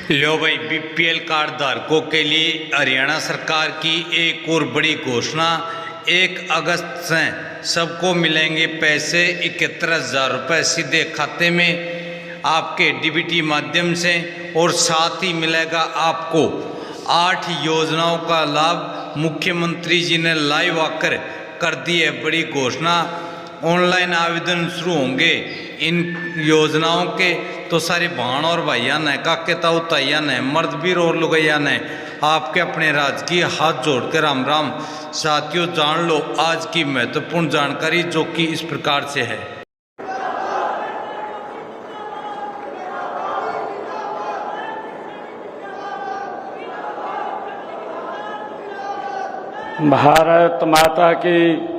लो भाई, BPL card धारकों के लिए हरियाणा सरकार की एक और बड़ी घोषणा। 1 अगस्त से सबको मिलेंगे पैसे 71,000 रुपये सीधे खाते में आपके डीबीटी माध्यम से, और साथ ही मिलेगा आपको 8 योजनाओं का लाभ। मुख्यमंत्री जी ने लाइव आकर कर दी है बड़ी घोषणा। ऑनलाइन आवेदन शुरू होंगे इन योजनाओं के। तो सारे बहन और भाइया ने, काके ताऊ ताइया ने, मर्द वीर और लुगैया ने आपके अपने राजकीय हाथ जोड़कर राम राम। साथियों, जान लो आज की महत्वपूर्ण जानकारी, जो कि इस प्रकार से है। भारत माता की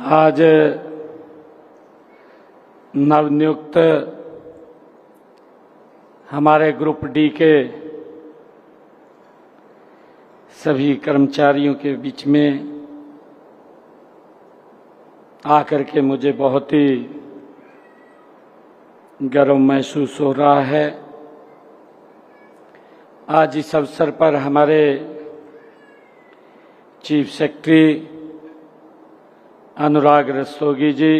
आज नवनियुक्त हमारे ग्रुप डी के सभी कर्मचारियों के बीच में आकर के मुझे बहुत ही गर्व महसूस हो रहा है। आज इस अवसर पर हमारे चीफ सेक्रेटरी अनुराग रस्तोगी जी,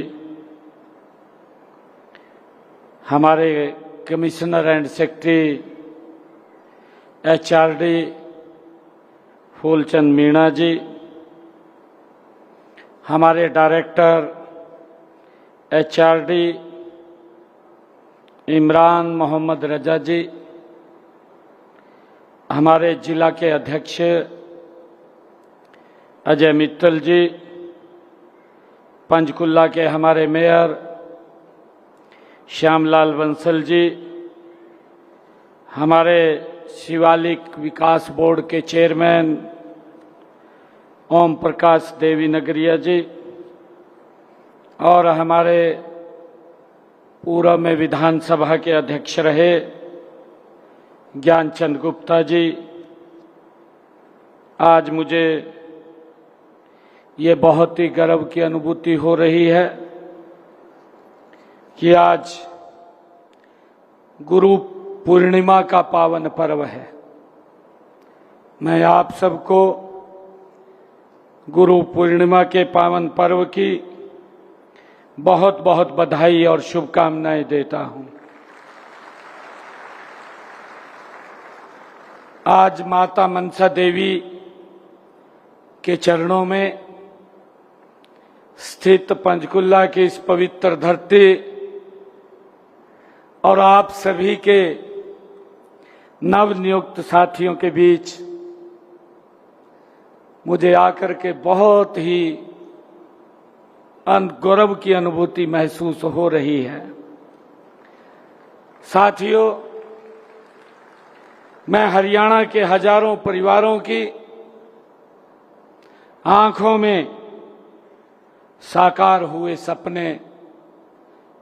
हमारे commissioner and secretary HRD Phoolchand Meena ji, हमारे डायरेक्टर एचआरडी इमरान मोहम्मद रजा जी, हमारे जिला के अध्यक्ष अजय मित्तल जी, पंचकुला के हमारे मेयर श्यामलाल बंसल जी, हमारे शिवालिक विकास बोर्ड के चेयरमैन ओम प्रकाश देवी नगरिया जी, और हमारे पूर्व में विधानसभा के अध्यक्ष रहे ज्ञानचंद गुप्ता जी। आज मुझे ये बहुत ही गर्व की अनुभूति हो रही है कि आज गुरु पूर्णिमा का पावन पर्व है। मैं आप सबको गुरु पूर्णिमा के पावन पर्व की बहुत बहुत बधाई और शुभकामनाएं देता हूं। आज माता मनसा देवी के चरणों में स्थित पंचकुला की इस पवित्र धरती और आप सभी के नवनियुक्त साथियों के बीच मुझे आकर के बहुत ही गौरव की अनुभूति महसूस हो रही है। साथियों, मैं हरियाणा के हजारों परिवारों की आंखों में साकार हुए सपने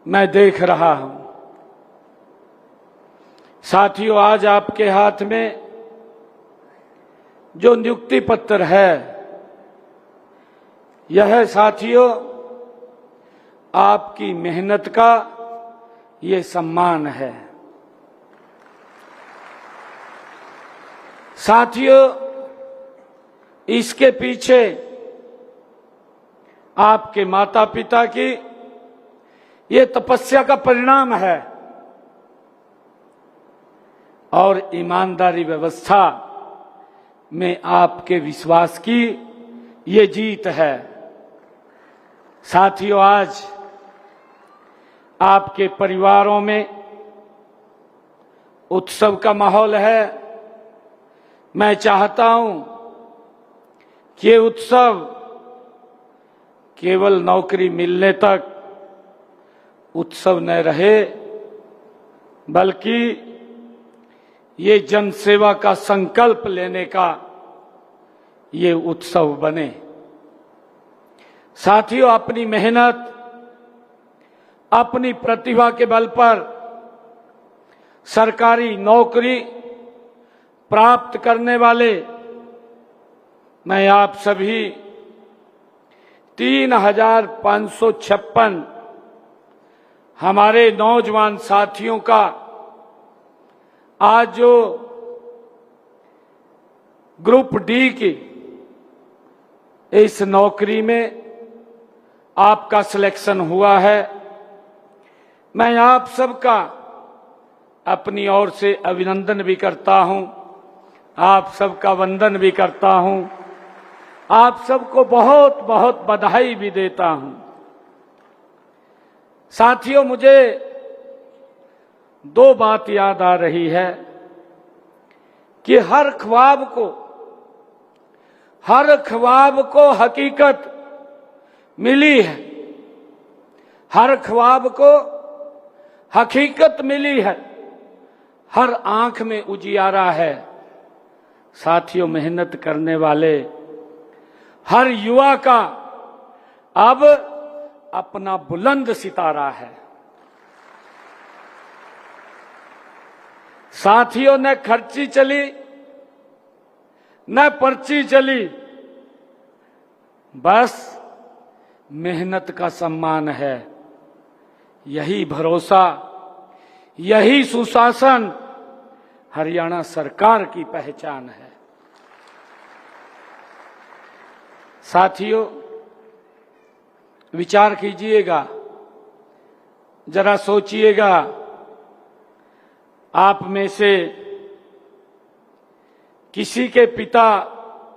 मैं देख रहा हूं। साथियों, आज आपके हाथ में जो नियुक्ति पत्र है, यह साथियों आपकी मेहनत का ये सम्मान है। साथियों, इसके पीछे आपके माता पिता की ये तपस्या का परिणाम है और ईमानदारी व्यवस्था में आपके विश्वास की ये जीत है। साथियों, आज आपके परिवारों में उत्सव का माहौल है। मैं चाहता हूं कि ये उत्सव केवल नौकरी मिलने तक उत्सव न रहे, बल्कि ये जनसेवा का संकल्प लेने का ये उत्सव बने। साथियों, अपनी मेहनत, अपनी प्रतिभा के बल पर सरकारी नौकरी प्राप्त करने वाले मैं आप सभी 3,556 हमारे नौजवान साथियों का आज जो ग्रुप डी की इस नौकरी में आपका सिलेक्शन हुआ है, मैं आप सबका अपनी ओर से अभिनंदन भी करता हूं, आप सबका वंदन भी करता हूं, आप सबको बहुत बहुत बधाई भी देता हूं। साथियों, मुझे दो बात याद आ रही है कि हर ख्वाब को हकीकत मिली है, हर ख्वाब को हकीकत मिली है, हर आंख में उजियारा है। साथियों, मेहनत करने वाले हर युवा का अब अपना बुलंद सितारा है। साथियों, न खर्ची चली न पर्ची चली, बस मेहनत का सम्मान है। यही भरोसा, यही सुशासन हरियाणा सरकार की पहचान है। साथियों, विचार कीजिएगा, जरा सोचिएगा, आप में से किसी के पिता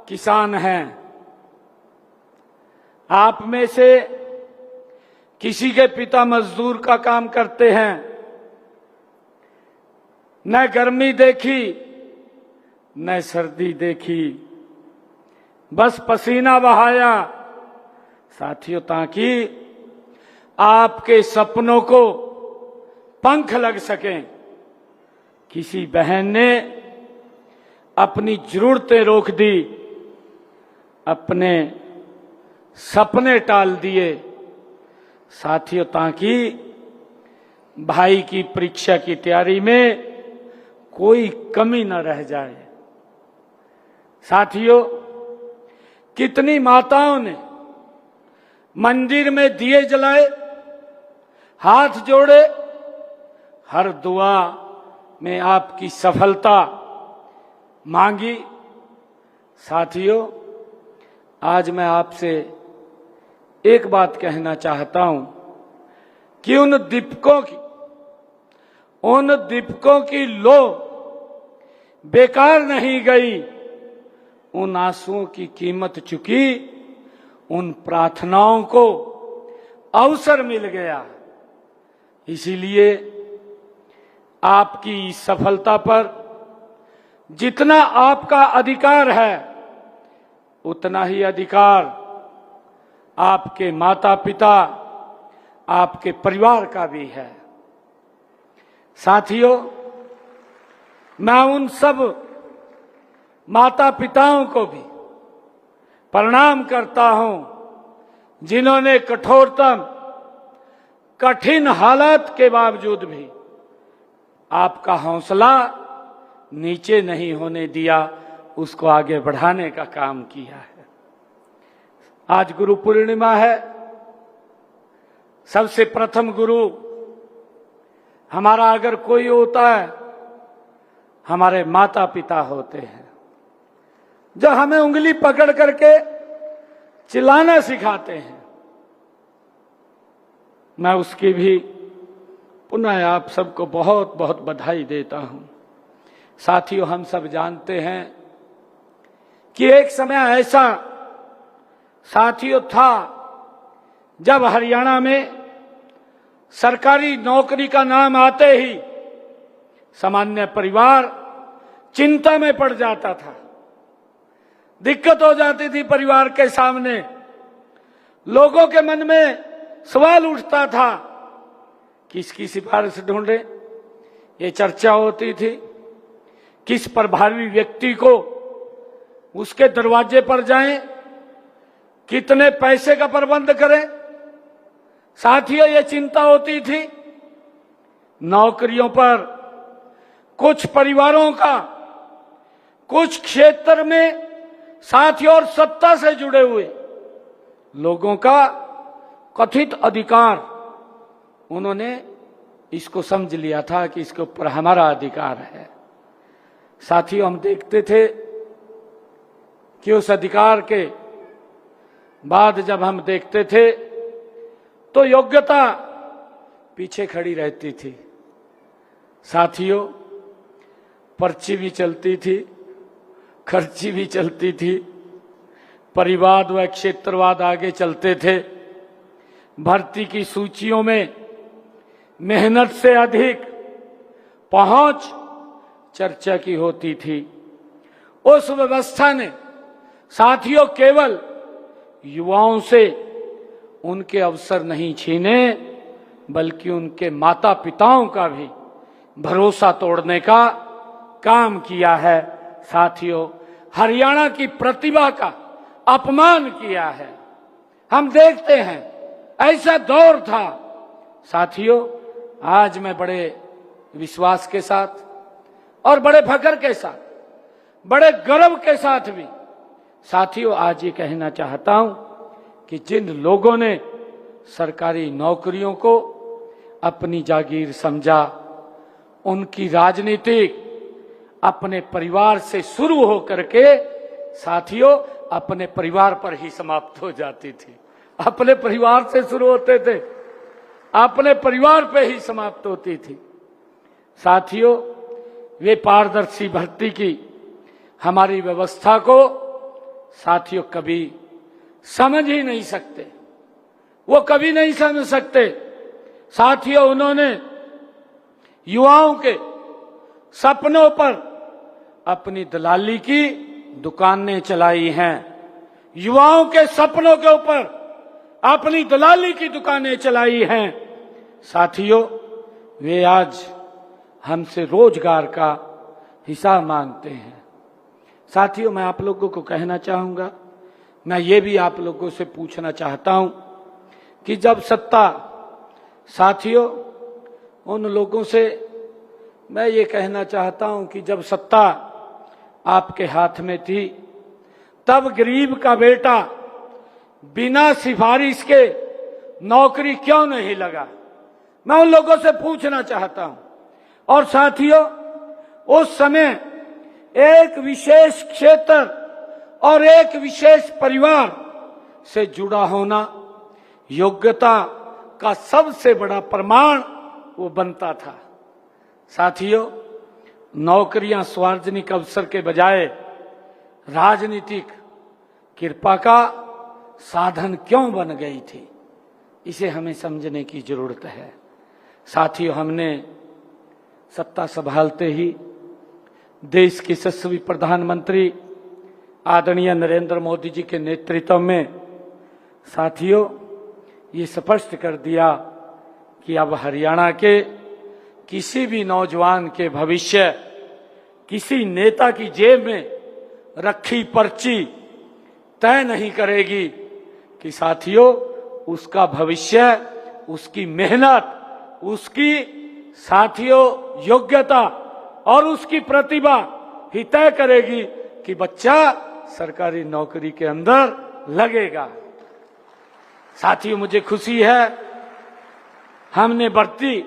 किसान हैं, आप में से किसी के पिता मजदूर का काम करते हैं, न गर्मी देखी न सर्दी देखी, बस पसीना बहाया। साथियों, ताकि आपके सपनों को पंख लग सकें। किसी बहन ने अपनी जरूरतें रोक दी, अपने सपने टाल दिए। साथियों, ताकि भाई की परीक्षा की तैयारी में कोई कमी न रह जाए। साथियों, कितनी माताओं ने मंदिर में दिए जलाए, हाथ जोड़े, हर दुआ में आपकी सफलता मांगी। साथियों, आज मैं आपसे एक बात कहना चाहता हूं कि उन दीपकों की लो बेकार नहीं गई, उन आंसुओं की कीमत चुकी, उन प्रार्थनाओं को अवसर मिल गया। इसीलिए आपकी इस सफलता पर जितना आपका अधिकार है, उतना ही अधिकार आपके माता पिता, आपके परिवार का भी है। साथियों, मैं उन सब माता पिताओं को भी प्रणाम करता हूं जिन्होंने कठोरतम कठिन हालात के बावजूद भी आपका हौसला नीचे नहीं होने दिया, उसको आगे बढ़ाने का काम किया है। आज गुरु पूर्णिमा है। सबसे प्रथम गुरु हमारा अगर कोई होता है, हमारे माता पिता होते हैं, जो हमें उंगली पकड़ करके चिल्लाना सिखाते हैं। मैं उसकी भी पुनः आप सबको बहुत बहुत बधाई देता हूं। साथियों, हम सब जानते हैं कि एक समय ऐसा साथियों था जब हरियाणा में सरकारी नौकरी का नाम आते ही सामान्य परिवार चिंता में पड़ जाता था। दिक्कत हो जाती थी परिवार के सामने। लोगों के मन में सवाल उठता था, किसकी सिफारिश ढूंढे। ये चर्चा होती थी, किस प्रभावी व्यक्ति को उसके दरवाजे पर जाएं, कितने पैसे का प्रबंध करें। साथियों, ये चिंता होती थी। नौकरियों पर कुछ परिवारों का कुछ क्षेत्र में साथियों और सत्ता से जुड़े हुए लोगों का कथित अधिकार, उन्होंने इसको समझ लिया था कि इसके ऊपर हमारा अधिकार है। साथियों, हम देखते थे कि उस अधिकार के बाद जब हम देखते थे तो योग्यता पीछे खड़ी रहती थी। साथियों, पर्ची भी चलती थी, खर्ची भी चलती थी, परिवाद व क्षेत्रवाद आगे चलते थे, भर्ती की सूचियों में मेहनत से अधिक पहुंच चर्चा की होती थी। उस व्यवस्था ने साथियों केवल युवाओं से उनके अवसर नहीं छीने, बल्कि उनके माता पिताओं का भी भरोसा तोड़ने का काम किया है। साथियों, हरियाणा की प्रतिभा का अपमान किया है। हम देखते हैं ऐसा दौर था। साथियों, आज मैं बड़े विश्वास के साथ और बड़े फख्र के साथ, बड़े गर्व के साथ भी साथियों आज ये कहना चाहता हूं कि जिन लोगों ने सरकारी नौकरियों को अपनी जागीर समझा, उनकी राजनीति अपने परिवार से शुरू होकर के साथियों अपने परिवार पर ही समाप्त हो जाती थी। अपने परिवार से शुरू होते थे, अपने परिवार पे ही समाप्त होती थी। साथियों, वे पारदर्शी भर्ती की हमारी व्यवस्था को साथियों कभी समझ ही नहीं सकते, वो कभी नहीं समझ सकते। साथियों, उन्होंने युवाओं के सपनों पर अपनी दलाली की दुकानें चलाई हैं। युवाओं के सपनों के ऊपर अपनी दलाली की दुकानें चलाई हैं। साथियों, वे आज हमसे रोजगार का हिसाब मांगते हैं। साथियों, मैं आप लोगों को कहना चाहूंगा, मैं ये भी आप लोगों से पूछना चाहता हूं कि जब सत्ता, साथियों उन लोगों से मैं ये कहना चाहता हूं कि जब सत्ता आपके हाथ में थी, तब गरीब का बेटा बिना सिफारिश के नौकरी क्यों नहीं लगा? मैं उन लोगों से पूछना चाहता हूं। और साथियों, उस समय एक विशेष क्षेत्र और एक विशेष परिवार से जुड़ा होना योग्यता का सबसे बड़ा प्रमाण वो बनता था। साथियों, नौकरियां सार्वजनिक अवसर के बजाय राजनीतिक कृपा का साधन क्यों बन गई थी, इसे हमें समझने की जरूरत है। साथियों, हमने सत्ता संभालते ही देश के यशस्वी प्रधानमंत्री आदरणीय नरेंद्र मोदी जी के नेतृत्व में साथियों ये स्पष्ट कर दिया कि अब हरियाणा के किसी भी नौजवान के भविष्य किसी नेता की जेब में रखी पर्ची तय नहीं करेगी कि साथियों उसका भविष्य, उसकी मेहनत, उसकी साथियों योग्यता और उसकी प्रतिभा ही तय करेगी कि बच्चा सरकारी नौकरी के अंदर लगेगा। साथियों, मुझे खुशी है हमने भर्ती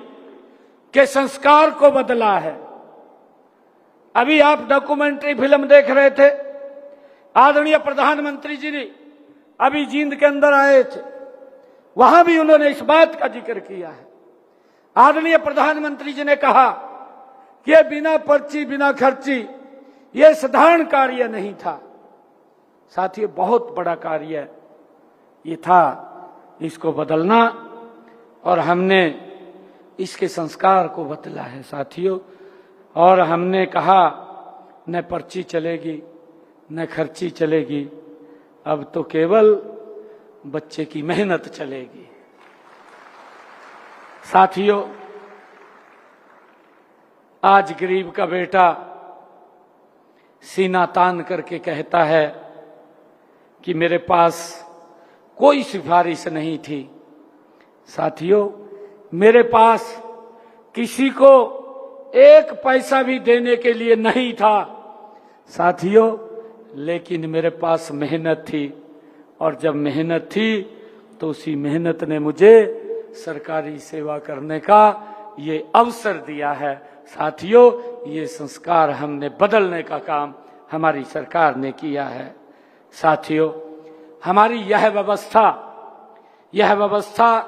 के संस्कार को बदला है। अभी आप डॉक्यूमेंट्री फिल्म देख रहे थे, आदरणीय प्रधानमंत्री जी ने अभी जींद के अंदर आए थे, वहां भी उन्होंने इस बात का जिक्र किया है। आदरणीय प्रधानमंत्री जी ने कहा कि ये बिना पर्ची बिना खर्ची ये साधारण कार्य नहीं था। साथियों, बहुत बड़ा कार्य ये था, इसको बदलना, और हमने इसके संस्कार को बदला है साथियों। और हमने कहा न पर्ची चलेगी न खर्ची चलेगी, अब तो केवल बच्चे की मेहनत चलेगी। साथियों, आज गरीब का बेटा सीना तान करके कहता है कि मेरे पास कोई सिफारिश नहीं थी। साथियों, मेरे पास किसी को एक पैसा भी देने के लिए नहीं था। साथियों, लेकिन मेरे पास मेहनत थी, और जब मेहनत थी तो उसी मेहनत ने मुझे सरकारी सेवा करने का ये अवसर दिया है। साथियों, ये संस्कार हमने बदलने का काम हमारी सरकार ने किया है। साथियों, हमारी यह व्यवस्था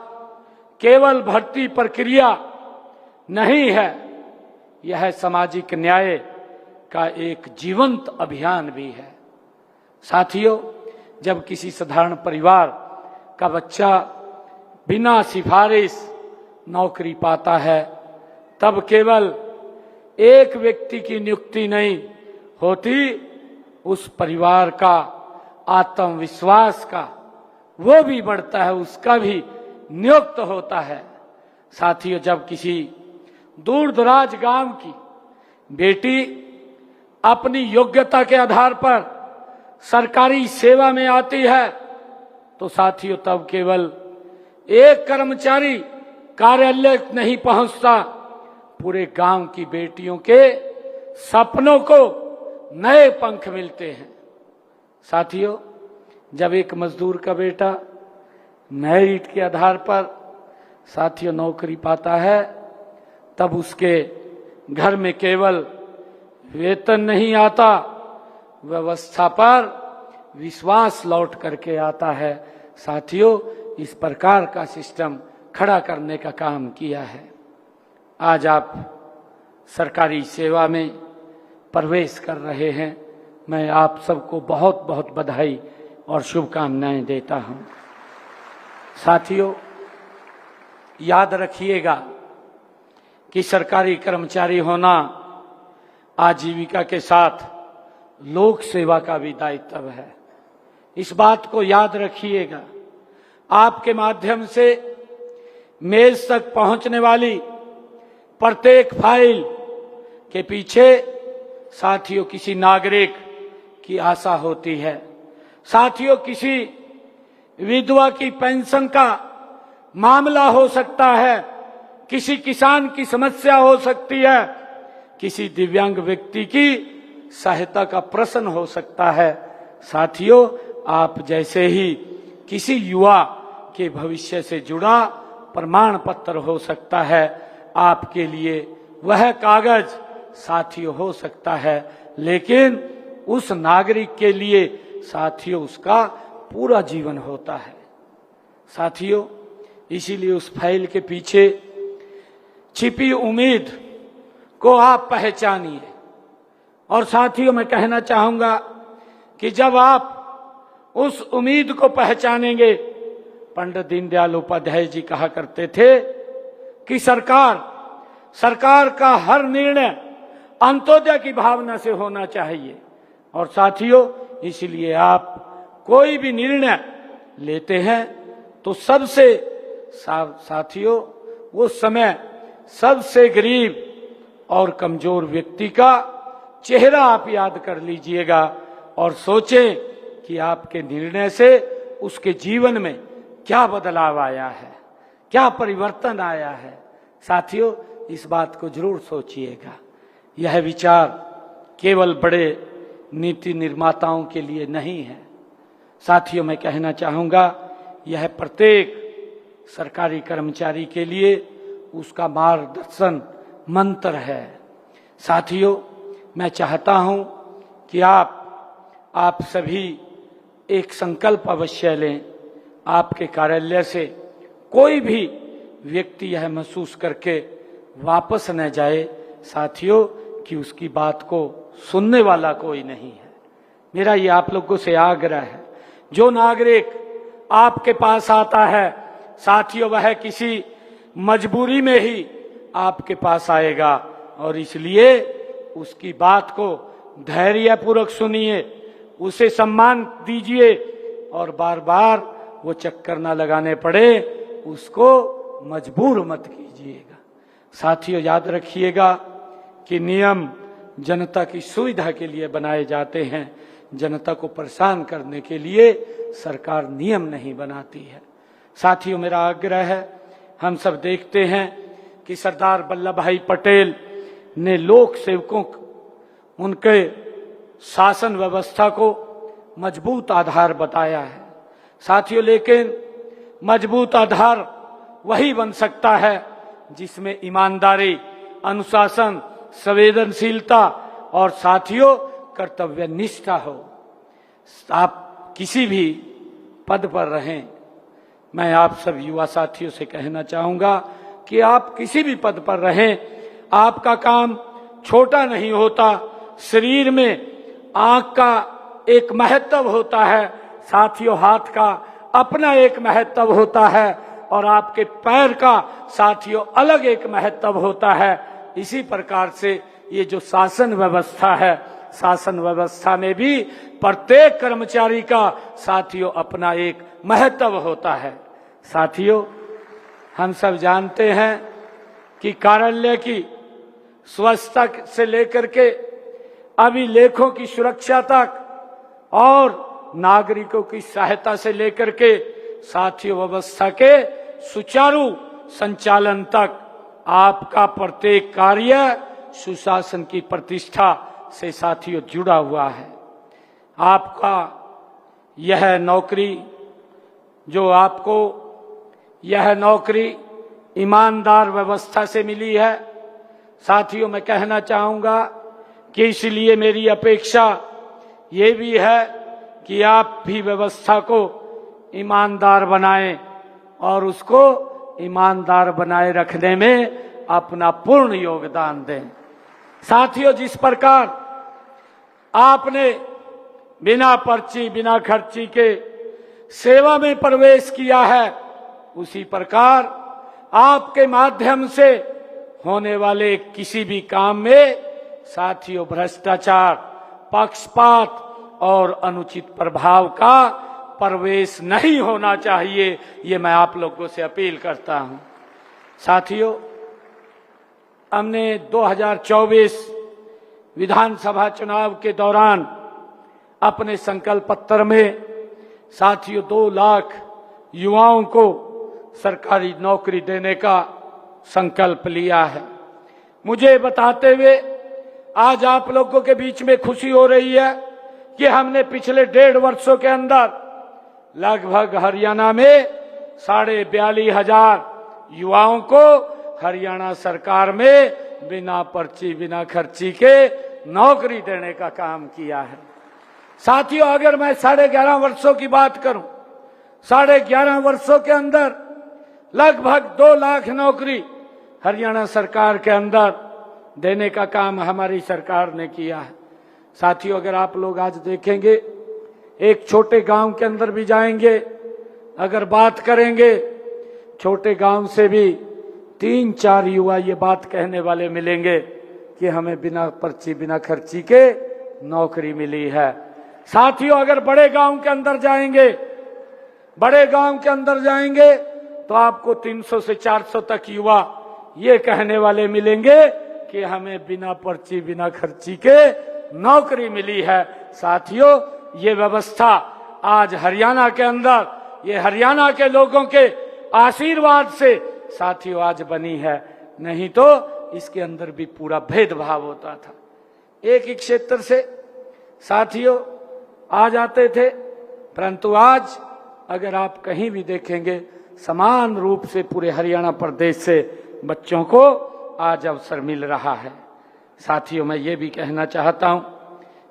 केवल भर्ती प्रक्रिया नहीं है, यह सामाजिक न्याय का एक जीवंत अभियान भी है। साथियों, जब किसी साधारण परिवार का बच्चा बिना सिफारिश नौकरी पाता है, तब केवल एक व्यक्ति की नियुक्ति नहीं होती, उस परिवार का आत्मविश्वास का वो भी बढ़ता है, उसका भी नियुक्त होता है। साथियों, जब किसी दूर दराज गांव की बेटी अपनी योग्यता के आधार पर सरकारी सेवा में आती है, तो साथियों तब केवल एक कर्मचारी कार्यालय नहीं पहुंचता, पूरे गांव की बेटियों के सपनों को नए पंख मिलते हैं। साथियों, जब एक मजदूर का बेटा मेरिट के आधार पर साथियों नौकरी पाता है, तब उसके घर में केवल वेतन नहीं आता, व्यवस्था पर विश्वास लौट करके आता है। साथियों, इस प्रकार का सिस्टम खड़ा करने का काम किया है। आज आप सरकारी सेवा में प्रवेश कर रहे हैं, मैं आप सबको बहुत बहुत बधाई और शुभकामनाएं देता हूं। साथियों, याद रखिएगा कि सरकारी कर्मचारी होना आजीविका के साथ लोक सेवा का भी दायित्व है। इस बात को याद रखिएगा। आपके माध्यम से मेज तक पहुंचने वाली प्रत्येक फाइल के पीछे साथियों किसी नागरिक की आशा होती है। साथियों, किसी विधवा की पेंशन का मामला हो सकता है, किसी किसान की समस्या हो सकती है, किसी दिव्यांग व्यक्ति की सहायता का प्रश्न हो सकता है। साथियों, आप जैसे ही किसी युवा के भविष्य से जुड़ा प्रमाण पत्र हो सकता है, आपके लिए वह कागज साथियों हो सकता है, लेकिन उस नागरिक के लिए साथियों उसका पूरा जीवन होता है। साथियों, इसीलिए उस फाइल के पीछे छिपी उम्मीद को आप पहचानिए। और साथियों, मैं कहना चाहूंगा कि जब आप उस उम्मीद को पहचानेंगे, पंडित दीनदयाल उपाध्याय जी कहा करते थे कि सरकार का हर निर्णय अंत्योदय की भावना से होना चाहिए। और साथियों, इसलिए आप कोई भी निर्णय लेते हैं तो सबसे साथियों वो समय सबसे गरीब और कमजोर व्यक्ति का चेहरा आप याद कर लीजिएगा और सोचें कि आपके निर्णय से उसके जीवन में क्या बदलाव आया है, क्या परिवर्तन आया है। साथियों, इस बात को जरूर सोचिएगा। यह विचार केवल बड़े नीति निर्माताओं के लिए नहीं है। साथियों, मैं कहना चाहूंगा यह प्रत्येक सरकारी कर्मचारी के लिए उसका मार्गदर्शन मंत्र है। साथियों, मैं चाहता हूं कि आप सभी एक संकल्प अवश्य लें। आपके कार्यालय से कोई भी व्यक्ति यह महसूस करके वापस न जाए साथियों कि उसकी बात को सुनने वाला कोई नहीं है। मेरा ये आप लोगों से आग्रह है, जो नागरिक आपके पास आता है साथियों वह किसी मजबूरी में ही आपके पास आएगा, और इसलिए उसकी बात को धैर्यपूर्वक सुनिए, उसे सम्मान दीजिए और बार बार वो चक्कर ना लगाने पड़े उसको मजबूर मत कीजिएगा। साथियों, याद रखिएगा कि नियम जनता की सुविधा के लिए बनाए जाते हैं, जनता को परेशान करने के लिए सरकार नियम नहीं बनाती है। साथियों, मेरा आग्रह है, हम सब देखते हैं कि सरदार वल्लभ भाई पटेल ने लोक सेवकों उनके शासन व्यवस्था को मजबूत आधार बताया है। साथियों, लेकिन मजबूत आधार वही बन सकता है जिसमें ईमानदारी, अनुशासन, संवेदनशीलता और साथियों कर्तव्य निष्ठा हो। आप किसी भी पद पर रहें, मैं आप सब युवा साथियों से कहना चाहूंगा कि आप किसी भी पद पर रहें, आपका काम छोटा नहीं होता। शरीर में आंख का एक महत्व होता है, साथियों हाथ का अपना एक महत्व होता है और आपके पैर का साथियों अलग एक महत्व होता है। इसी प्रकार से ये जो शासन व्यवस्था है, शासन व्यवस्था में भी प्रत्येक कर्मचारी का साथियों अपना एक महत्व होता है। साथियों, हम सब जानते हैं कि कार्यालय की स्वच्छता से लेकर के अभिलेखों की सुरक्षा तक और नागरिकों की सहायता से लेकर के साथियों व्यवस्था के सुचारू संचालन तक आपका प्रत्येक कार्य सुशासन की प्रतिष्ठा से साथियों जुड़ा हुआ है। आपका यह नौकरी यह नौकरी ईमानदार व्यवस्था से मिली है। साथियों, मैं कहना चाहूंगा कि इसलिए मेरी अपेक्षा ये भी है कि आप भी व्यवस्था को ईमानदार बनाएं और उसको ईमानदार बनाए रखने में अपना पूर्ण योगदान दें। साथियों, जिस प्रकार आपने बिना पर्ची, बिना खर्ची के सेवा में प्रवेश किया है, उसी प्रकार आपके माध्यम से होने वाले किसी भी काम में साथियों भ्रष्टाचार, पक्षपात और अनुचित प्रभाव का प्रवेश नहीं होना चाहिए। ये मैं आप लोगों से अपील करता हूं। साथियों, हमने 2024 विधानसभा चुनाव के दौरान अपने संकल्प पत्र में साथियों 2 लाख युवाओं को सरकारी नौकरी देने का संकल्प लिया है। मुझे बताते हुए आज आप लोगों के बीच में खुशी हो रही है कि हमने पिछले 1.5 वर्षों के अंदर लगभग हरियाणा में 42,500 युवाओं को हरियाणा सरकार में बिना पर्ची, बिना खर्ची के नौकरी देने का काम किया है। साथियों, अगर मैं 11.5 वर्षों की बात करूं, 11.5 वर्षों के अंदर लगभग 2 लाख नौकरी हरियाणा सरकार के अंदर देने का काम हमारी सरकार ने किया है। साथियों, अगर आप लोग आज देखेंगे, एक छोटे गांव के अंदर भी जाएंगे, अगर बात करेंगे, छोटे गांव से भी 3-4 युवा ये बात कहने वाले मिलेंगे कि हमें बिना पर्ची, बिना खर्ची के नौकरी मिली है। साथियों, अगर बड़े गांव के अंदर जाएंगे तो आपको 300 से 400 तक युवा ये कहने वाले मिलेंगे कि हमें बिना पर्ची, बिना खर्ची के नौकरी मिली है। साथियों, ये व्यवस्था आज हरियाणा के अंदर, ये हरियाणा के लोगों के आशीर्वाद से साथियों आज बनी है, नहीं तो इसके अंदर भी पूरा भेदभाव होता था। एक ही क्षेत्र से साथियों आ जाते थे, परंतु आज अगर आप कहीं भी देखेंगे, समान रूप से पूरे हरियाणा प्रदेश से बच्चों को आज अवसर मिल रहा है। साथियों, मैं ये भी कहना चाहता हूं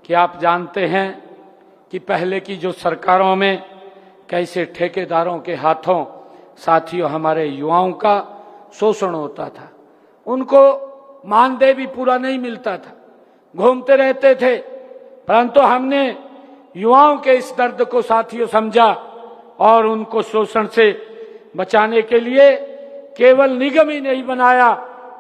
कि आप जानते हैं कि पहले की जो सरकारों में कैसे ठेकेदारों के हाथों साथियों हमारे युवाओं का शोषण होता था। उनको मानदेय भी पूरा नहीं मिलता था, घूमते रहते थे। परंतु हमने युवाओं के इस दर्द को साथियों समझा और उनको शोषण से बचाने के लिए केवल निगम ही नहीं बनाया,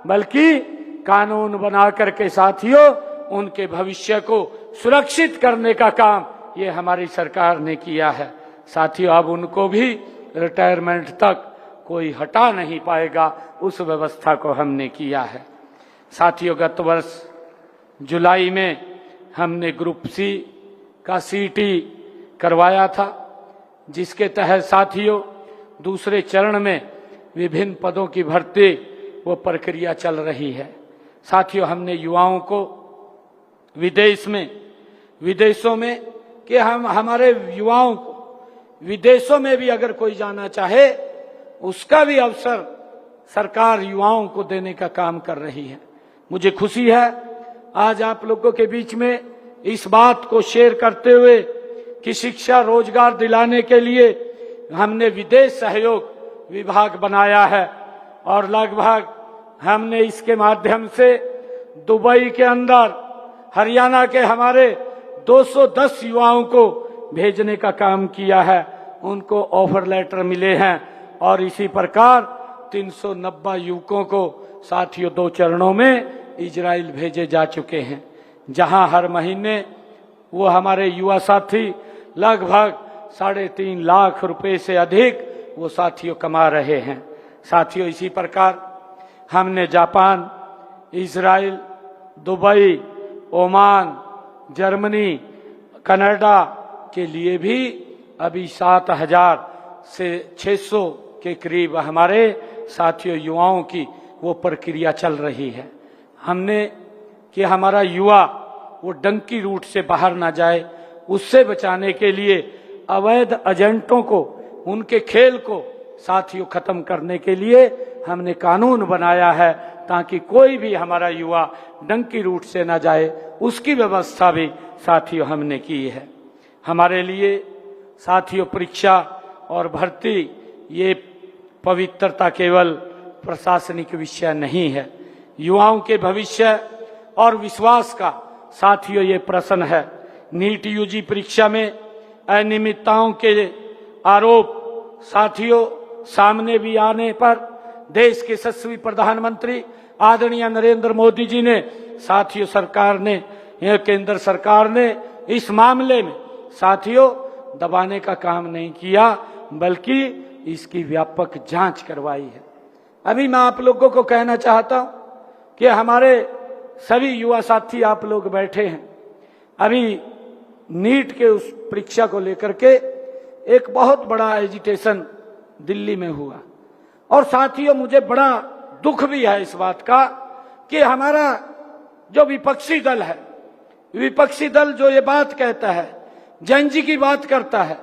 बल्कि कानून बना करके साथियों उनके भविष्य को सुरक्षित करने का काम ये हमारी सरकार ने किया है। साथियों, अब उनको भी रिटायरमेंट तक कोई हटा नहीं पाएगा, उस व्यवस्था को हमने किया है। साथियों, गत वर्ष जुलाई में हमने ग्रुप सी का सीटी करवाया था, जिसके तहत साथियों दूसरे चरण में विभिन्न पदों की भर्ती वो प्रक्रिया चल रही है। साथियों, हमने युवाओं को विदेश में विदेशों में कि हम हमारे युवाओं को विदेशों में भी अगर कोई जाना चाहे उसका भी अवसर सरकार युवाओं को देने का काम कर रही है। मुझे खुशी है आज आप लोगों के बीच में इस बात को शेयर करते हुए कि शिक्षा रोजगार दिलाने के लिए हमने विदेश सहयोग विभाग बनाया है और लगभग हमने इसके माध्यम से दुबई के अंदर हरियाणा के हमारे 210 युवाओं को भेजने का काम किया है। उनको ऑफर लेटर मिले हैं और इसी प्रकार 390 युवकों को साथियों 2 चरणों में इजराइल भेजे जा चुके हैं, जहां हर महीने वो हमारे युवा साथी लगभग 3.5 लाख रुपए से अधिक वो साथियों कमा रहे हैं। साथियों इसी प्रकार हमने Japan, Israel, Dubai, Oman, Germany, Canada के लिए भी अभी 7,000 से 600 के करीब हमारे साथियों युवाओं की वो प्रक्रिया चल रही है। हमने कि हमारा युवा वो डंकी रूट से बाहर ना जाए, उससे बचाने के लिए अवैध एजेंटों को, उनके खेल को साथियों खत्म करने के लिए हमने कानून बनाया है ताकि कोई भी हमारा युवा डंकी रूट से ना जाए, उसकी व्यवस्था भी साथियों हमने की है। हमारे लिए साथियों परीक्षा और भर्ती ये पवित्रता केवल प्रशासनिक विषय नहीं है, युवाओं के भविष्य और विश्वास का साथियों ये प्रश्न है। नीट यूजी परीक्षा में अनियमितताओं के आरोप साथियों सामने भी आने पर देश के यशस्वी प्रधानमंत्री आदरणीय नरेंद्र मोदी जी ने साथियों सरकार ने, केंद्र सरकार ने इस मामले में साथियों दबाने का काम नहीं किया बल्कि इसकी व्यापक जांच करवाई है। अभी मैं आप लोगों को कहना चाहता हूं कि हमारे सभी युवा साथी आप लोग बैठे हैं, अभी नीट के उस परीक्षा को लेकर के एक बहुत बड़ा एजिटेशन दिल्ली में हुआ और साथियों मुझे बड़ा दुख भी है इस बात का कि हमारा जो विपक्षी दल है, विपक्षी दल जो ये बात कहता है, जैनजी की बात करता है,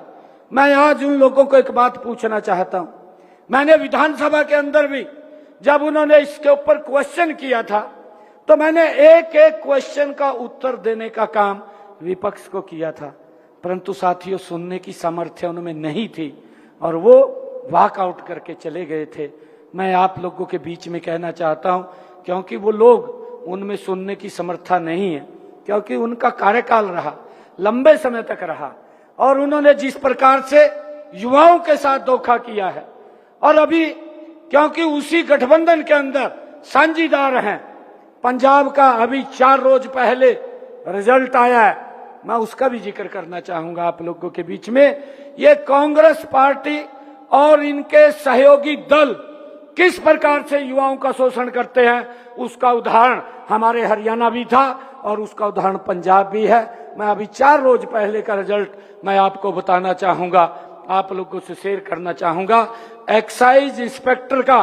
मैं आज उन लोगों को एक बात पूछना चाहता हूं। मैंने विधानसभा के अंदर भी जब उन्होंने इसके ऊपर क्वेश्चन किया था तो मैंने एक एक क्वेश्चन का उत्तर देने का काम विपक्ष को किया था, परंतु साथियों सुनने की सामर्थ्य उनमें नहीं थी और वो वॉकआउट करके चले गए थे। मैं आप लोगों के बीच में कहना चाहता हूं क्योंकि वो लोग, उनमें सुनने की समर्था नहीं है, क्योंकि उनका कार्यकाल रहा, लंबे समय तक रहा और उन्होंने जिस प्रकार से युवाओं के साथ धोखा किया है और अभी क्योंकि उसी गठबंधन के अंदर साझीदार हैं, पंजाब का अभी 4 रोज पहले रिजल्ट आया है, मैं उसका भी जिक्र करना चाहूंगा आप लोगों के बीच में। ये कांग्रेस पार्टी और इनके सहयोगी दल किस प्रकार से युवाओं का शोषण करते हैं उसका उदाहरण हमारे हरियाणा भी था और उसका उदाहरण पंजाब भी है। मैं अभी 4 रोज पहले का रिजल्ट मैं आपको बताना चाहूंगा, आप लोगों से शेयर करना चाहूंगा। एक्साइज इंस्पेक्टर का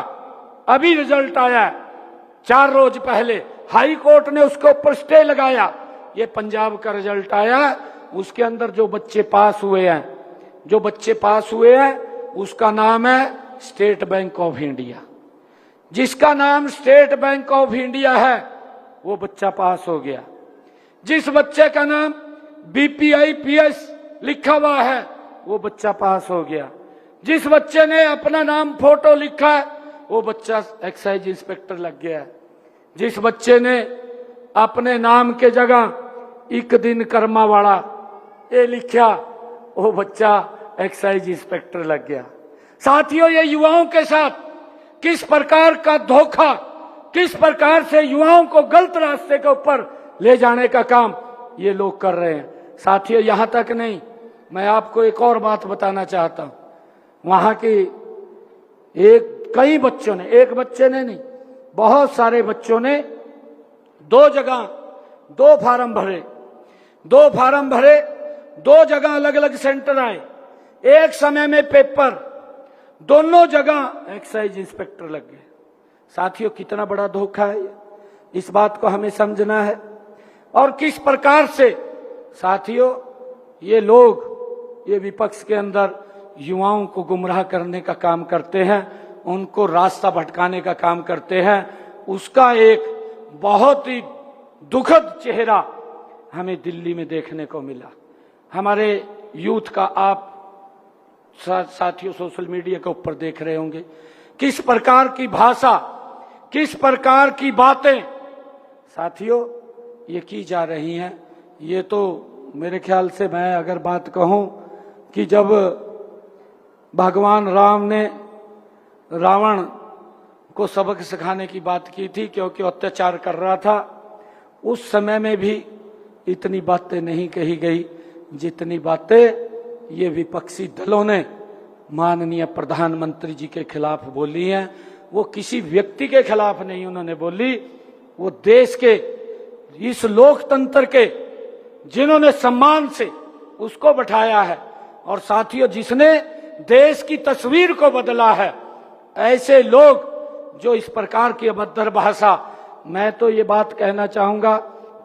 अभी रिजल्ट आया है 4 रोज पहले, हाई कोर्ट ने उसके ऊपर स्टे लगाया, ये पंजाब का रिजल्ट आया। उसके अंदर जो बच्चे पास हुए हैं, जो बच्चे पास हुए हैं उसका नाम है स्टेट बैंक ऑफ इंडिया। जिसका नाम स्टेट बैंक ऑफ इंडिया है वो बच्चा पास हो गया। जिस बच्चे का नाम BPIPS लिखा हुआ है वो बच्चा पास हो गया। जिस बच्चे ने अपना नाम फोटो लिखा है वो बच्चा एक्साइज इंस्पेक्टर लग गया है। जिस बच्चे ने अपने नाम के जगह एक दिन कर्मा वाला ये लिखा वो बच्चा एक्साइज इंस्पेक्टर लग गया। साथियों ये युवाओं के साथ किस प्रकार का धोखा, किस प्रकार से युवाओं को गलत रास्ते के ऊपर ले जाने का काम ये लोग कर रहे हैं। साथियों यहां तक नहीं, मैं आपको एक और बात बताना चाहता हूं। वहां की कई बच्चों ने, एक बच्चे ने नहीं, बहुत सारे बच्चों ने 2 जगह 2 फार्म भरे, 2 फार्म भरे, 2 जगह अलग अलग सेंटर आए, एक समय में पेपर, दोनों जगह एक्साइज इंस्पेक्टर लग गए। साथियों कितना बड़ा धोखा है ये, इस बात को हमें समझना है। और किस प्रकार से साथियों, ये लोग, ये विपक्ष के अंदर युवाओं को गुमराह करने का काम करते हैं, उनको रास्ता भटकाने का काम करते हैं। उसका एक बहुत ही दुखद चेहरा हमें दिल्ली में देखने को मिला। हमारे यूथ का आप साथियों सोशल मीडिया के ऊपर देख रहे होंगे किस प्रकार की भाषा, किस प्रकार की बातें साथियों ये की जा रही हैं। ये तो मेरे ख्याल से, मैं अगर बात कहूं कि जब भगवान राम ने रावण को सबक सिखाने की बात की थी क्योंकि अत्याचार कर रहा था, उस समय में भी इतनी बातें नहीं कही गई जितनी बातें ये विपक्षी दलों ने माननीय प्रधानमंत्री जी के खिलाफ बोली हैं। वो किसी व्यक्ति के खिलाफ नहीं उन्होंने बोली, वो देश के इस लोकतंत्र के जिन्होंने सम्मान से उसको बैठाया है और साथियों जिसने देश की तस्वीर को बदला है, ऐसे लोग जो इस प्रकार की अभद्र भाषा, मैं तो ये बात कहना चाहूंगा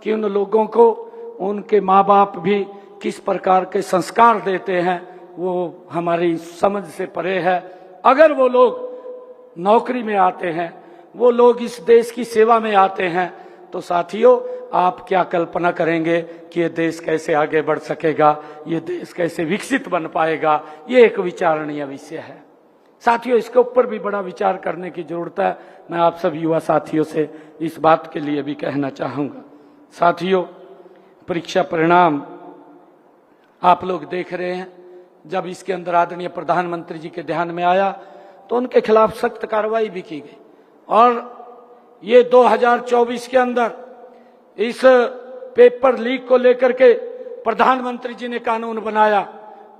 कि उन लोगों को उनके माँ बाप भी किस प्रकार के संस्कार देते हैं वो हमारी समझ से परे है। अगर वो लोग नौकरी में आते हैं, वो लोग इस देश की सेवा में आते हैं, तो साथियों आप क्या कल्पना करेंगे कि ये देश कैसे आगे बढ़ सकेगा, ये देश कैसे विकसित बन पाएगा। ये एक विचारणीय विषय है साथियों, इसके ऊपर भी बड़ा विचार करने की जरूरत है। मैं आप सब युवा साथियों से इस बात के लिए भी कहना चाहूंगा। साथियों, परीक्षा परिणाम आप लोग देख रहे हैं। जब इसके अंदर आदरणीय प्रधानमंत्री जी के ध्यान में आया तो उनके खिलाफ सख्त कार्रवाई भी की गई और ये 2024 के अंदर इस पेपर लीक को लेकर के प्रधानमंत्री जी ने कानून बनाया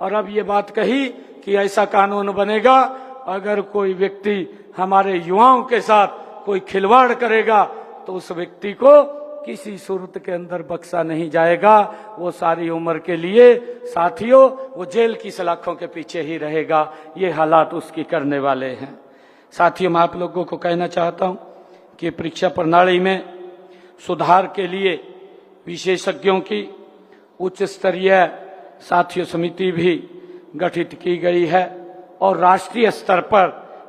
और अब ये बात कही कि ऐसा कानून बनेगा अगर कोई व्यक्ति हमारे युवाओं के साथ कोई खिलवाड़ करेगा तो उस व्यक्ति को किसी सूरत के अंदर बख्शा नहीं जाएगा। वो सारी उम्र के लिए साथियों वो जेल की सलाखों के पीछे ही रहेगा। ये हालात उसकी करने वाले हैं। साथियों, मैं आप लोगों को कहना चाहता हूं कि परीक्षा प्रणाली में सुधार के लिए विशेषज्ञों की उच्च स्तरीय साथियों समिति भी गठित की गई है और राष्ट्रीय स्तर पर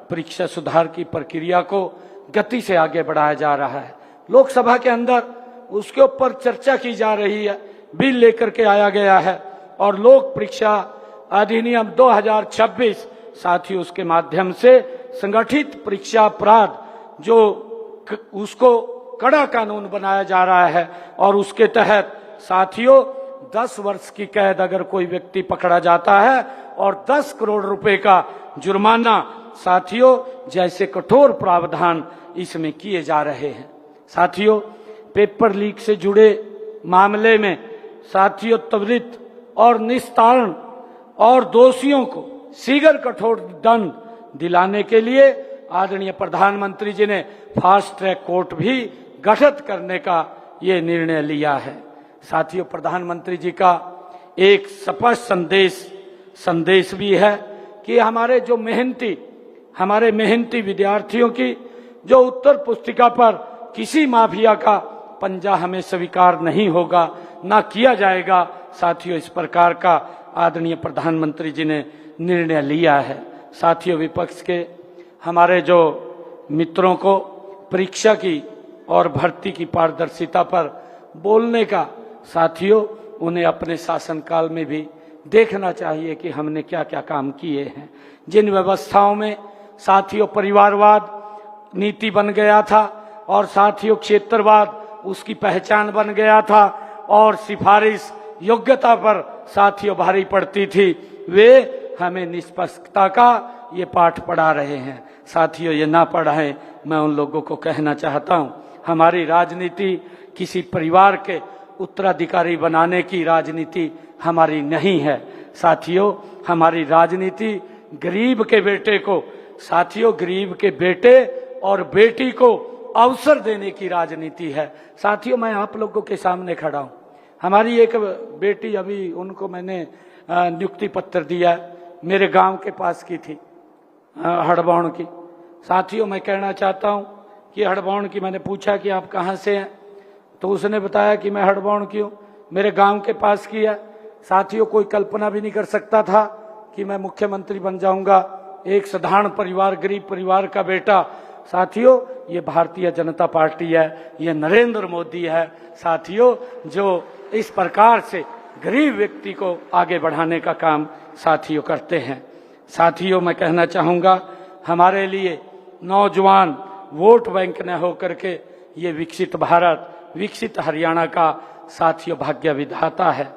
परीक्षा सुधार की प्रक्रिया को गति से आगे बढ़ाया जा रहा है। लोकसभा के अंदर उसके ऊपर चर्चा की जा रही है, बिल लेकर के आया गया है और लोक परीक्षा अधिनियम 2026 साथियों उसके माध्यम से संगठित परीक्षा अपराध जो उसको कड़ा कानून बनाया जा रहा है और उसके तहत साथियों 10 वर्ष की कैद अगर कोई व्यक्ति पकड़ा जाता है और 10 करोड़ रुपए का जुर्माना साथियों जैसे कठोर प्रावधान इसमें किए जा रहे हैं। साथियों, पेपर लीक से जुड़े मामले में साथियों त्वरित और निस्तारण और दोषियों को शीघ्र कठोर दंड दिलाने के लिए आदरणीय प्रधानमंत्री जी ने फास्ट ट्रैक कोर्ट भी गठित करने का ये निर्णय लिया है। साथियों, प्रधानमंत्री जी का एक स्पष्ट संदेश भी है कि हमारे मेहनती विद्यार्थियों की जो उत्तर पुस्तिका पर किसी माफिया का पंजा हमें स्वीकार नहीं होगा, ना किया जाएगा। साथियों, इस प्रकार का आदरणीय प्रधानमंत्री जी ने निर्णय लिया है। साथियों, विपक्ष के हमारे जो मित्रों को परीक्षा की और भर्ती की पारदर्शिता पर बोलने का साथियों उन्हें अपने शासनकाल में भी देखना चाहिए कि हमने क्या क्या काम किए हैं। जिन व्यवस्थाओं में साथियों परिवारवाद नीति बन गया था और साथियों क्षेत्रवाद उसकी पहचान बन गया था और सिफारिश योग्यता पर साथियों भारी पड़ती थी, वे हमें निष्पक्षता का ये पाठ पढ़ा रहे हैं। साथियों, ये ना पढ़ाएं, मैं उन लोगों को कहना चाहता हूं हमारी राजनीति किसी परिवार के उत्तराधिकारी बनाने की राजनीति हमारी नहीं है। साथियों, हमारी राजनीति गरीब के बेटे को गरीब के बेटे और बेटी को अवसर देने की राजनीति है। साथियों, मैं आप लोगों के सामने खड़ा हूं। हमारी एक बेटी अभी उनको मैंने नियुक्ति पत्र दिया, मेरे गांव के पास की थी, हड़बौन की। साथियों, मैं कहना चाहता हूं कि हड़बौन की, मैंने पूछा कि आप कहां से हैं, तो उसने बताया कि मैं हड़बौन की हूं। मेरे गांव के पास की है। साथियों, कोई कल्पना भी नहीं कर सकता था कि मैं मुख्यमंत्री बन जाऊंगा। एक साधारण परिवार, गरीब परिवार का बेटा। साथियों, ये भारतीय जनता पार्टी है, ये नरेंद्र मोदी है साथियों, जो इस प्रकार से गरीब व्यक्ति को आगे बढ़ाने का काम साथियों करते हैं। साथियों, मैं कहना चाहूंगा, हमारे लिए नौजवान वोट बैंक न होकर के ये विकसित भारत, विकसित हरियाणा का साथियों भाग्य विधाता है।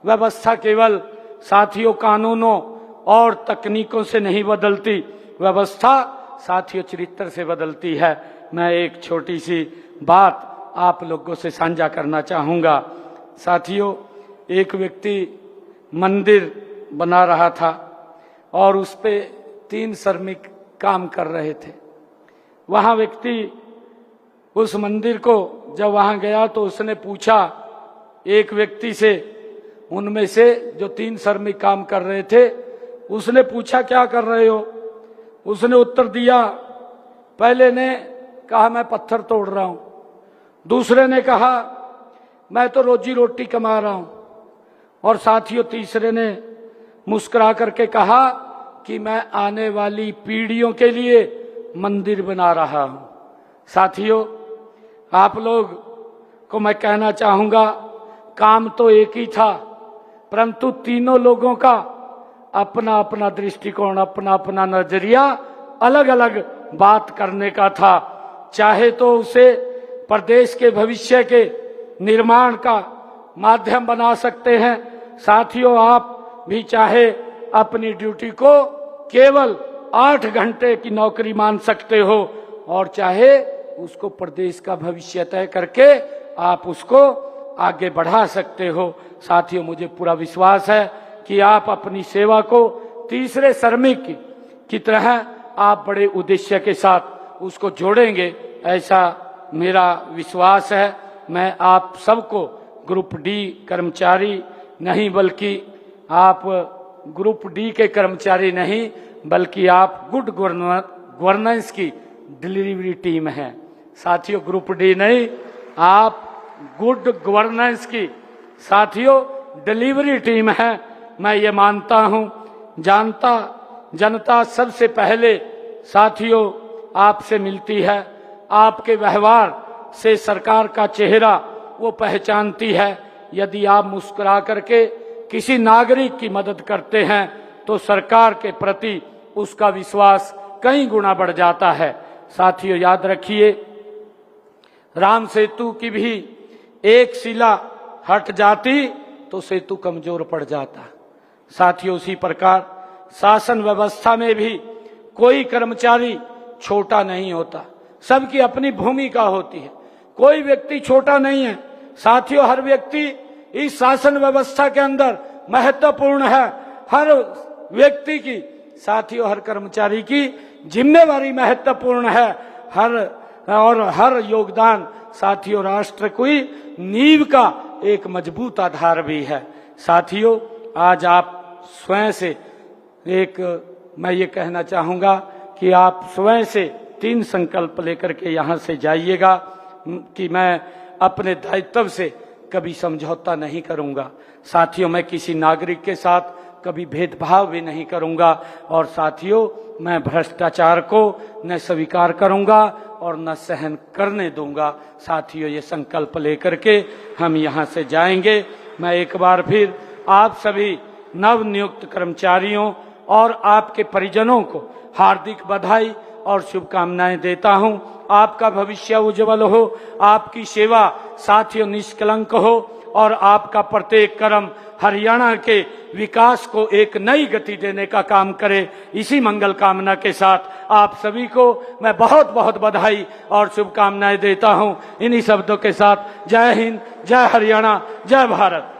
व्यवस्था केवल साथियों कानूनों और तकनीकों से नहीं बदलती, व्यवस्था साथियों चरित्र से बदलती है। मैं एक छोटी सी बात आप लोगों से साझा करना चाहूंगा। साथियों, एक व्यक्ति मंदिर बना रहा था और उस पे 3 श्रमिक काम कर रहे थे। वहां व्यक्ति उस मंदिर को जब वहां गया तो उसने पूछा एक व्यक्ति से, उनमें से जो 3 श्रमिक काम कर रहे थे, उसने पूछा क्या कर रहे हो? उसने उत्तर दिया, पहले ने कहा मैं पत्थर तोड़ रहा हूं, दूसरे ने कहा मैं तो रोजी रोटी कमा रहा हूं, और साथियों तीसरे ने मुस्कुरा करके कहा कि मैं आने वाली पीढ़ियों के लिए मंदिर बना रहा हूं। साथियों, आप लोग को मैं कहना चाहूंगा, काम तो एक ही था, परंतु तीनों लोगों का अपना अपना दृष्टिकोण, अपना अपना नजरिया, अलग अलग बात करने का था। चाहे तो उसे प्रदेश के भविष्य के निर्माण का माध्यम बना सकते हैं। साथियों, आप भी चाहे अपनी ड्यूटी को केवल 8 घंटे की नौकरी मान सकते हो, और चाहे उसको प्रदेश का भविष्य तय करके आप उसको आगे बढ़ा सकते हो। साथियों, मुझे पूरा विश्वास है कि आप अपनी सेवा को तीसरे श्रमिक की तरह आप बड़े उद्देश्य के साथ उसको जोड़ेंगे, ऐसा मेरा विश्वास है। मैं आप सबको ग्रुप डी कर्मचारी नहीं, बल्कि आप ग्रुप डी के कर्मचारी नहीं, बल्कि आप गुड गवर्नेंस की डिलीवरी टीम है। साथियों, ग्रुप डी नहीं, आप गुड गवर्नेंस की साथियों डिलीवरी टीम है। मैं ये मानता हूं, जनता सबसे पहले साथियों आपसे मिलती है। आपके व्यवहार से सरकार का चेहरा वो पहचानती है। यदि आप मुस्कुरा करके किसी नागरिक की मदद करते हैं तो सरकार के प्रति उसका विश्वास कई गुना बढ़ जाता है। साथियों, याद रखिए, राम सेतु की भी एक शिला हट जाती तो सेतु कमजोर पड़ जाता। साथियों, उसी प्रकार शासन व्यवस्था में भी कोई कर्मचारी छोटा नहीं होता, सबकी अपनी भूमिका होती है। कोई व्यक्ति छोटा नहीं है। साथियों, हर व्यक्ति इस शासन व्यवस्था के अंदर महत्वपूर्ण है। हर व्यक्ति की, साथियों, हर कर्मचारी की जिम्मेवारी महत्वपूर्ण है। हर योगदान साथियों राष्ट्र की नींव का एक मजबूत आधार भी है। साथियों, आज आप स्वयं से मैं ये कहना चाहूंगा कि आप स्वयं से 3 संकल्प लेकर के यहाँ से जाइएगा कि मैं अपने दायित्व से कभी समझौता नहीं करूंगा। साथियों, मैं किसी नागरिक के साथ कभी भेदभाव भी नहीं करूंगा, और साथियों मैं भ्रष्टाचार को न स्वीकार करूंगा और न सहन करने दूंगा। साथियों, ये संकल्प लेकर के हम यहाँ से जाएंगे। मैं एक बार फिर आप सभी नवनियुक्त कर्मचारियों और आपके परिजनों को हार्दिक बधाई और शुभकामनाएं देता हूं। आपका भविष्य उज्जवल हो, आपकी सेवा साथियों निष्कलंक हो, और आपका प्रत्येक कर्म हरियाणा के विकास को एक नई गति देने का काम करे। इसी मंगल कामना के साथ आप सभी को मैं बहुत बहुत बधाई और शुभकामनाएं देता हूं। इन्हीं शब्दों के साथ जय हिंद, जय हरियाणा, जय भारत।